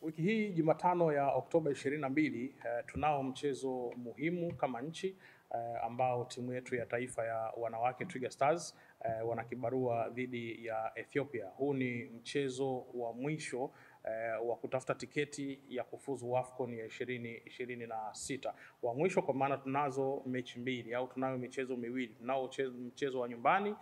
Wiki hii Jumatano ya Oktoba 22 tunao mchezo muhimu kama nchi ambao timu yetu ya taifa ya wanawake Twiga Stars wanakibarua dhidi ya Ethiopia. Huu ni mchezo wa mwisho wa kutafuta tiketi ya kufuzu AFCON ya 2026. Wa mwisho kwa maana tunazo mechi mbili au tunayo michezo miwili. Tunao mchezo wa nyumbani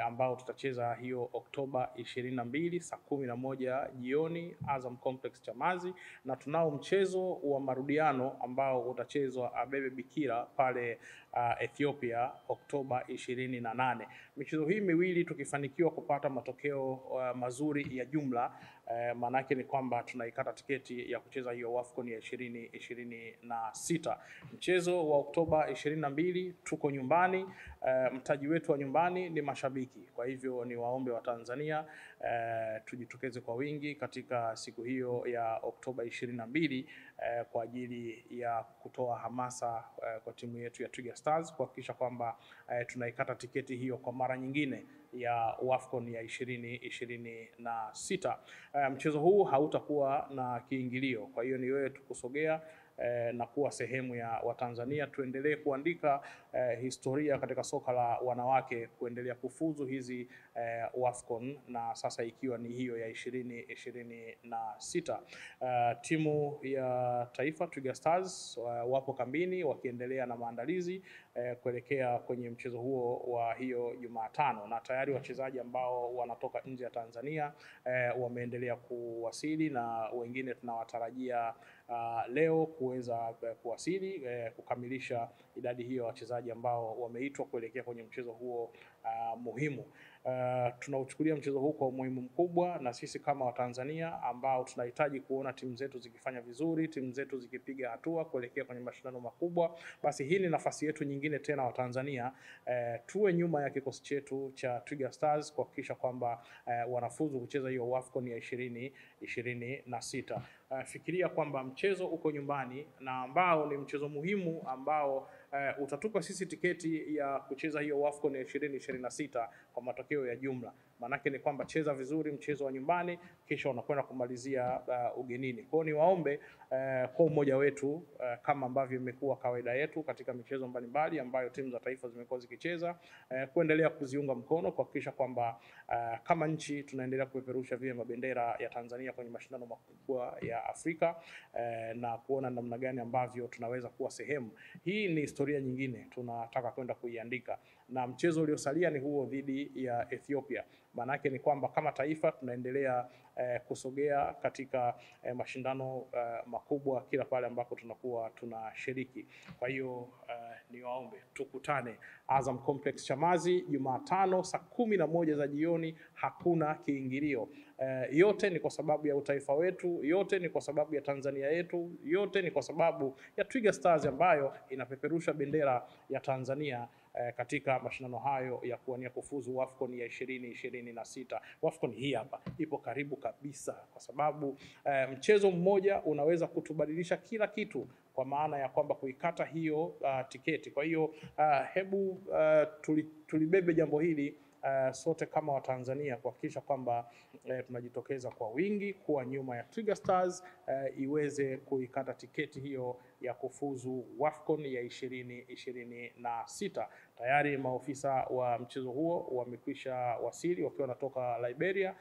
ambao tutacheza hiyo Oktoba 22 saa 11 jioni Azam Complex Chamazi, na tunao mchezo wa marudiano ambao utachezwa Abebe Bikira pale Ethiopia Oktoba 28. Michezo hii miwili tukifanikiwa kupata matokeo mazuri ya jumla, maanake ni kwamba tunaikata tiketi ya kucheza hiyo AFCON ya 2026. Mchezo wa Oktoba 22 tuko nyumbani, mtaji wetu wa nyumbani ni mashabiki. Kwa hivyo ni waombe wa Tanzania tujitokeze kwa wingi katika siku hiyo ya Oktoba 22 kwa ajili ya kutoa hamasa kwa timu yetu ya Twiga Stars kuhakikisha kwamba tunaikata tiketi hiyo kwa mara nyingine ya AFCON ya 2026. Mchezo huu hautakuwa na kiingilio, kwa hiyo ni wewe tukusogea na kuwa sehemu ya Watanzania, tuendelee kuandika historia katika soka la wanawake, kuendelea kufuzu hizi AFCON, na sasa ikiwa ni hiyo ya 2026. Timu ya taifa Twiga Stars wapo kambini wakiendelea na maandalizi kuelekea kwenye mchezo huo wa hiyo Jumatano, na tayari wachezaji ambao wanatoka nje ya Tanzania wameendelea kuwasili, na wengine tunawatarajia leo kuweza kuwasili kukamilisha idadi hiyo ya wachezaji ambao wameitwa kuelekea kwenye mchezo huo muhimu. Tunauchukulia mchezo huu kwa umuhimu mkubwa, na sisi kama Watanzania ambao tunahitaji kuona timu zetu zikifanya vizuri, timu zetu zikipiga hatua kuelekea kwenye mashindano makubwa, basi hii ni nafasi yetu nyingine tena Watanzania tuwe nyuma ya kikosi chetu cha Twiga Stars kuhakikisha kwamba wanafuzu kucheza hiyo AFCON ya 2026. Fikiria kwamba mchezo uko nyumbani na ambao ni mchezo muhimu ambao utatupa sisi tiketi ya kucheza hiyo AFCON ya 2026 kwa matokeo ya jumla. Manake ni kwamba cheza vizuri mchezo wa nyumbani, kisha unakwenda kumalizia ugenini. Kwa hiyo ni waombe kwa umoja wetu kama ambavyo imekuwa kawaida yetu katika michezo mbalimbali ambayo timu za taifa zimekuwa zikicheza, kuendelea kuziunga mkono kuhakikisha kwamba kama nchi tunaendelea kupeperusha vyema bendera ya Tanzania kwenye mashindano makubwa ya Afrika, na kuona namna gani ambavyo tunaweza kuwa sehemu. Hii ni historia nyingine tunataka kwenda kuiandika, na mchezo uliosalia ni huo dhidi ya Ethiopia. Maanake ni kwamba kama taifa tunaendelea kusogea katika mashindano makubwa kila pale ambako tunakuwa tunashiriki. Kwa hiyo ni waombe tukutane Azam Complex Chamazi Jumatano saa 11 za jioni, hakuna kiingilio. Yote ni kwa sababu ya utaifa wetu, yote ni kwa sababu ya Tanzania yetu, yote ni kwa sababu ya Twiga Stars ambayo inapeperusha bendera ya Tanzania katika mashindano hayo ya kuwania kufuzu AFCON ya 2026. AFCON hii hapa ipo karibu kabisa, kwa sababu mchezo mmoja unaweza kutubadilisha kila kitu, kwa maana ya kwamba kuikata hiyo tiketi. Kwa hiyo hebu tulibebe jambo hili sote kama Watanzania kuhakikisha kwamba tunajitokeza kwa wingi kuwa nyuma ya Twiga Stars iweze kuikata tiketi hiyo ya kufuzu AFCON ya 2026. Tayari maofisa wa mchezo huo wamekwisha wasili wakiwa wanatoka Liberia,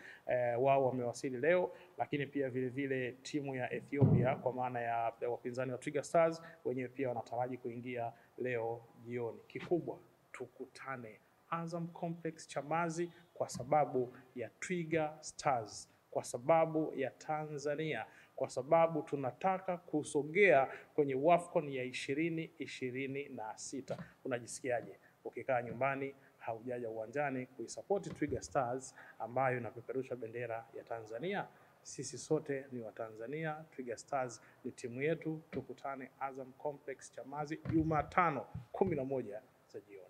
wao wamewasili leo, lakini pia vile vile timu ya Ethiopia kwa maana ya wapinzani wa Twiga Stars wenyewe pia wanataraji kuingia leo jioni. Kikubwa tukutane Azam Complex Chamazi kwa sababu ya Twiga Stars, kwa sababu ya Tanzania, kwa sababu tunataka kusogea kwenye AFCON ya 2026. Unajisikiaje ukikaa nyumbani haujaja uwanjani kuisupport Twiga Stars ambayo inapeperusha bendera ya Tanzania? Sisi sote ni Watanzania, Twiga Stars ni timu yetu. Tukutane Azam Complex Chamazi Jumatano 11 za jioni.